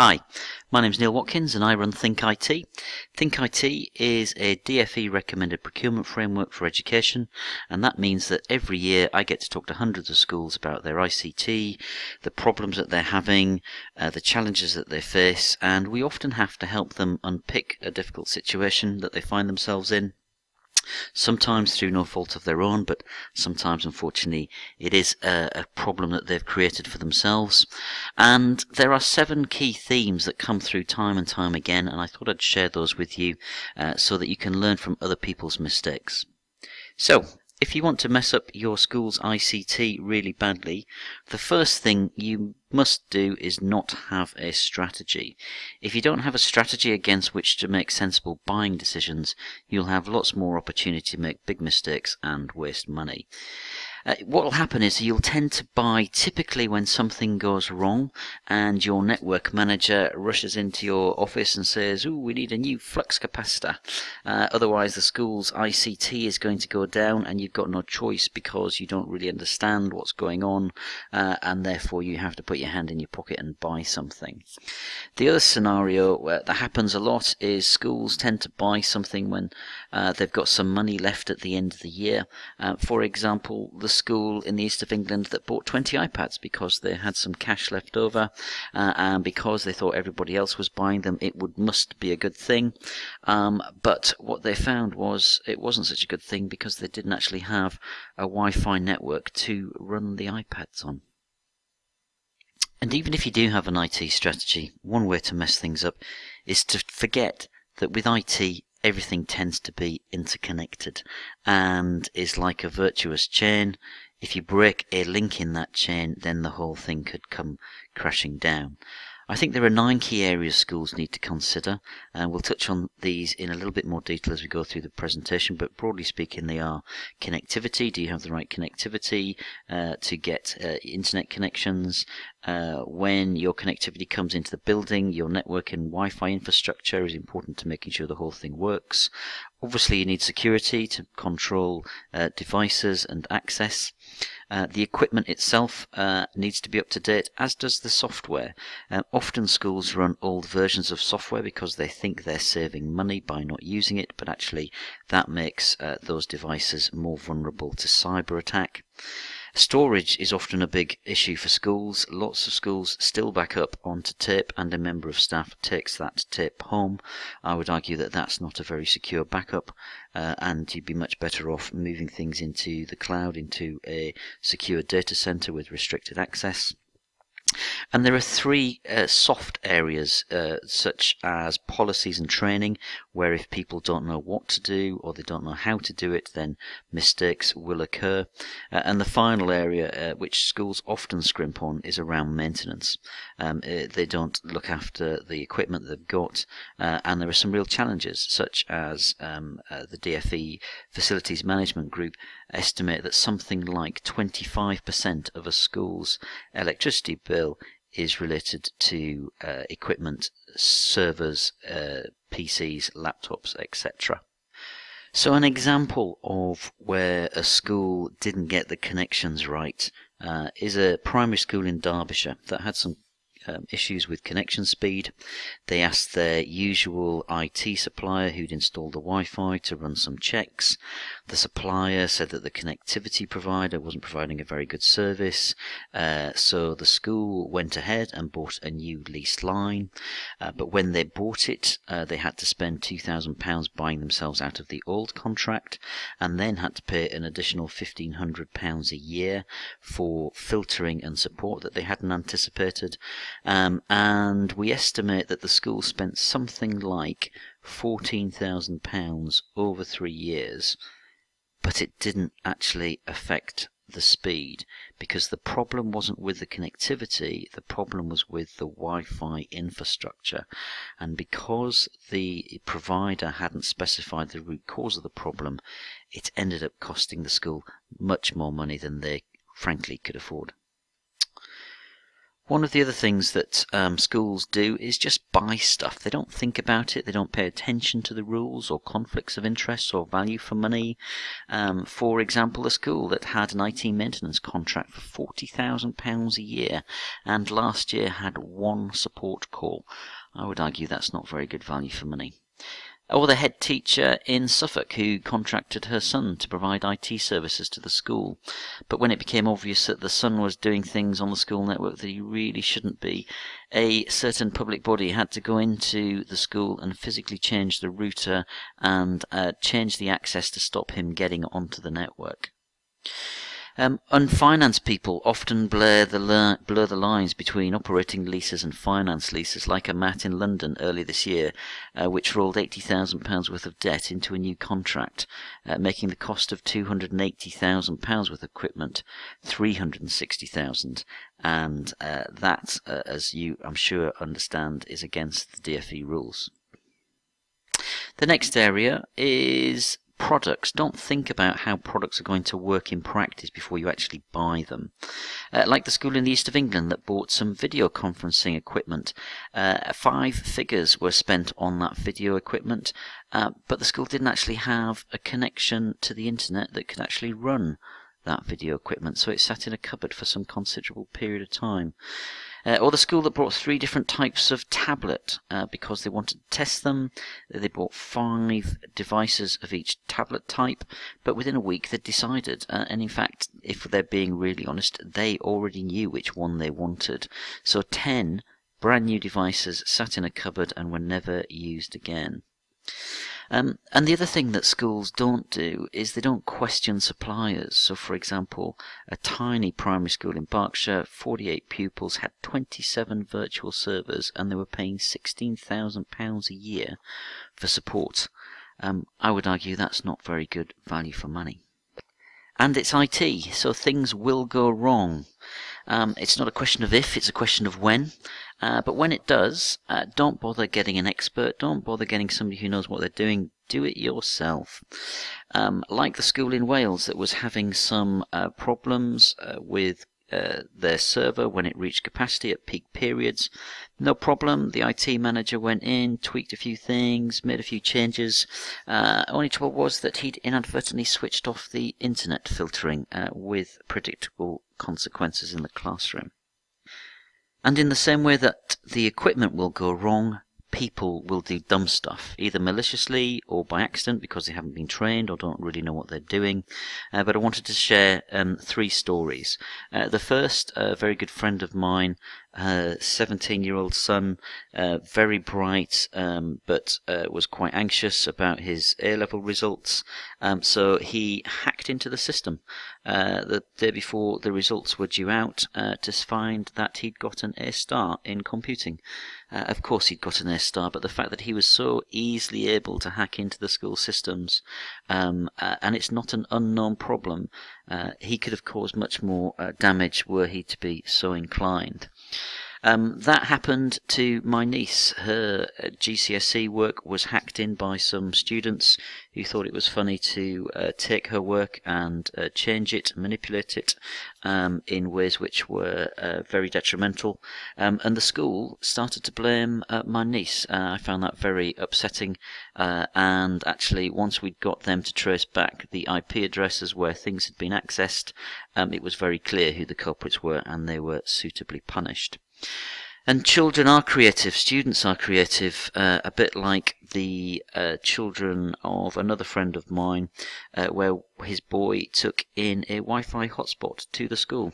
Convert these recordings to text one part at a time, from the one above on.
Hi, my name is Neil Watkins and I run Think IT. Think IT is a DFE recommended procurement framework for education, and that means that every year I get to talk to hundreds of schools about their ICT, the problems that they're having, the challenges that they face, and we often have to help them unpick a difficult situation that they find themselves in. Sometimes through no fault of their own, but sometimes, unfortunately, it is a problem that they've created for themselves. And there are 7 key themes that come through time and time again, and I thought I'd share those with you so that you can learn from other people's mistakes. So, if you want to mess up your school's ICT really badly, the first thing you must do is not have a strategy. If you don't have a strategy against which to make sensible buying decisions, you'll have lots more opportunity to make big mistakes and waste money. What will happen is you'll tend to buy typically when something goes wrong and your network manager rushes into your office and says, "Ooh, we need a new flux capacitor. Otherwise the school's ICT is going to go down," and you've got no choice because you don't really understand what's going on, and therefore you have to put your hand in your pocket and buy something. The other scenario that happens a lot is schools tend to buy something when they've got some money left at the end of the year. For example, the school in the east of England that bought 20 iPads because they had some cash left over, and because they thought everybody else was buying them, it must be a good thing. But what they found was it wasn't such a good thing because they didn't actually have a Wi-Fi network to run the iPads on. And even if you do have an IT strategy, one way to mess things up is to forget that with IT, everything tends to be interconnected and is like a virtuous chain. If you break a link in that chain, then the whole thing could come crashing down. I think there are 9 key areas schools need to consider, and we'll touch on these in a little bit more detail as we go through the presentation, but broadly speaking they are connectivity. Do you have the right connectivity to get internet connections? When your connectivity comes into the building, your network and Wi-Fi infrastructure is important to making sure the whole thing works. Obviously you need security to control devices and access. The equipment itself needs to be up to date, as does the software. Often schools run old versions of software because they think they're saving money by not using it, but actually that makes those devices more vulnerable to cyber attack. Storage is often a big issue for schools. Lots of schools still back up onto tape, and a member of staff takes that tape home. I would argue that that's not a very secure backup, and you'd be much better off moving things into the cloud, into a secure data center with restricted access. And there are 3 soft areas, such as policies and training, where if people don't know what to do or they don't know how to do it, then mistakes will occur. And the final area, which schools often scrimp on, is around maintenance. They don't look after the equipment they've got, and there are some real challenges, such as the DFE Facilities Management Group estimate that something like 25% of a school's electricity bill is related to equipment, servers, PCs, laptops, etc. So an example of where a school didn't get the connections right is a primary school in Derbyshire that had some issues with connection speed. They asked their usual IT supplier who'd installed the Wi-Fi to run some checks. The supplier said that the connectivity provider wasn't providing a very good service, so the school went ahead and bought a new leased line, but when they bought it, they had to spend £2,000 buying themselves out of the old contract, and then had to pay an additional £1,500 a year for filtering and support that they hadn't anticipated. And we estimate that the school spent something like £14,000 over 3 years, but it didn't actually affect the speed, because the problem wasn't with the connectivity, the problem was with the Wi-Fi infrastructure. And because the provider hadn't specified the root cause of the problem, it ended up costing the school much more money than they frankly could afford. One of the other things that schools do is just buy stuff. They don't think about it. They don't pay attention to the rules or conflicts of interest or value for money. For example, a school that had an IT maintenance contract for £40,000 a year and last year had one support call. I would argue that's not very good value for money. Or the head teacher in Suffolk who contracted her son to provide IT services to the school. But when it became obvious that the son was doing things on the school network that he really shouldn't be, a certain public body had to go into the school and physically change the router and change the access to stop him getting onto the network. Unfinanced people often blur the lines between operating leases and finance leases, like a MAT in London early this year, which rolled £80,000 worth of debt into a new contract, making the cost of £280,000 worth of equipment £360,000, and that, as you, I'm sure, understand, is against the DFE rules. The next area is products. Don't think about how products are going to work in practice before you actually buy them. Like the school in the east of England that bought some video conferencing equipment. 5 figures were spent on that video equipment, but the school didn't actually have a connection to the internet that could actually run that video equipment, so it sat in a cupboard for some considerable period of time. Or the school that brought 3 different types of tablet because they wanted to test them. They bought 5 devices of each tablet type, but within a week they decided, and in fact, if they're being really honest, they already knew which one they wanted. So 10 brand new devices sat in a cupboard and were never used again. And the other thing that schools don't do is they don't question suppliers. So, for example, a tiny primary school in Berkshire, 48 pupils, had 27 virtual servers, and they were paying £16,000 a year for support. I would argue that's not very good value for money. And it's IT, so things will go wrong. It's not a question of if, it's a question of when. But when it does, don't bother getting an expert, don't bother getting somebody who knows what they're doing, do it yourself. Like the school in Wales that was having some problems with their server when it reached capacity at peak periods. No problem, the IT manager went in, tweaked a few things, made a few changes. Only trouble was that he'd inadvertently switched off the internet filtering with predictable consequences in the classroom. And in the same way that the equipment will go wrong, people will do dumb stuff, either maliciously or by accident because they haven't been trained or don't really know what they're doing. But I wanted to share 3 stories. The first, a very good friend of mine, 17-year-old son, very bright, but was quite anxious about his A-level results. So he hacked into the system the day before the results were due out to find that he'd got an A-star in computing. Of course he'd got an A-star, but the fact that he was so easily able to hack into the school systems, and it's not an unknown problem, he could have caused much more damage were he to be so inclined. That happened to my niece. Her GCSE work was hacked in by some students who thought it was funny to take her work and change it, manipulate it in ways which were very detrimental. And the school started to blame my niece. I found that very upsetting. And actually, once we'd got them to trace back the IP addresses where things had been accessed, it was very clear who the culprits were, and they were suitably punished. And children are creative, students are creative, a bit like the children of another friend of mine, where his boy took in a Wi-Fi hotspot to the school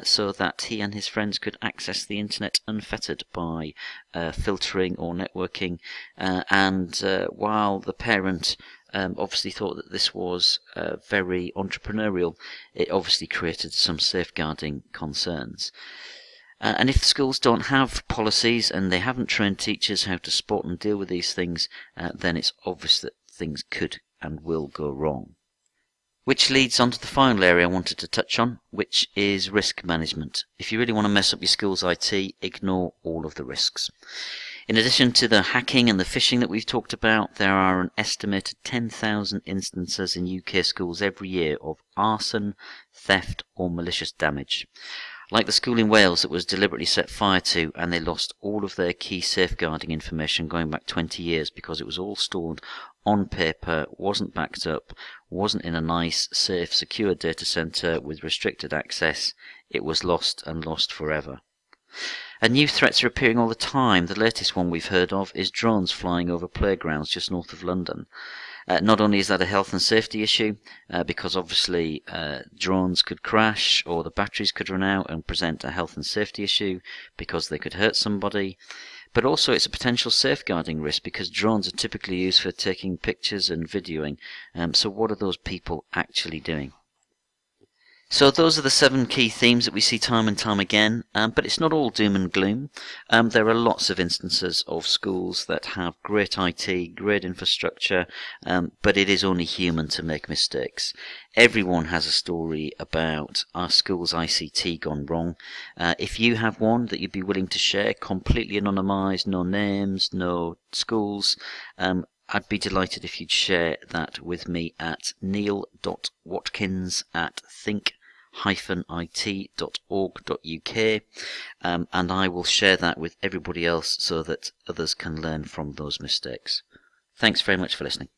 so that he and his friends could access the internet unfettered by filtering or networking. And while the parent obviously thought that this was very entrepreneurial, it obviously created some safeguarding concerns. And if schools don't have policies and they haven't trained teachers how to spot and deal with these things, then it's obvious that things could and will go wrong. Which leads on to the final area I wanted to touch on, which is risk management. If you really want to mess up your school's IT, ignore all of the risks. In addition to the hacking and the phishing that we've talked about, there are an estimated 10,000 instances in UK schools every year of arson, theft or malicious damage. Like the school in Wales that was deliberately set fire to, and they lost all of their key safeguarding information going back 20 years because it was all stored on paper, wasn't backed up, wasn't in a nice, safe, secure data center with restricted access. It was lost and lost forever. And new threats are appearing all the time. The latest one we've heard of is drones flying over playgrounds just north of London. Not only is that a health and safety issue, because obviously drones could crash or the batteries could run out and present a health and safety issue because they could hurt somebody, but also it's a potential safeguarding risk because drones are typically used for taking pictures and videoing. So what are those people actually doing? So those are the 7 key themes that we see time and time again, but it's not all doom and gloom. There are lots of instances of schools that have great IT, great infrastructure, but it is only human to make mistakes. Everyone has a story about our school's ICT gone wrong. If you have one that you'd be willing to share, completely anonymised, no names, no schools, I'd be delighted if you'd share that with me at neil.watkins@think-it.org.uk, and I will share that with everybody else so that others can learn from those mistakes. Thanks very much for listening.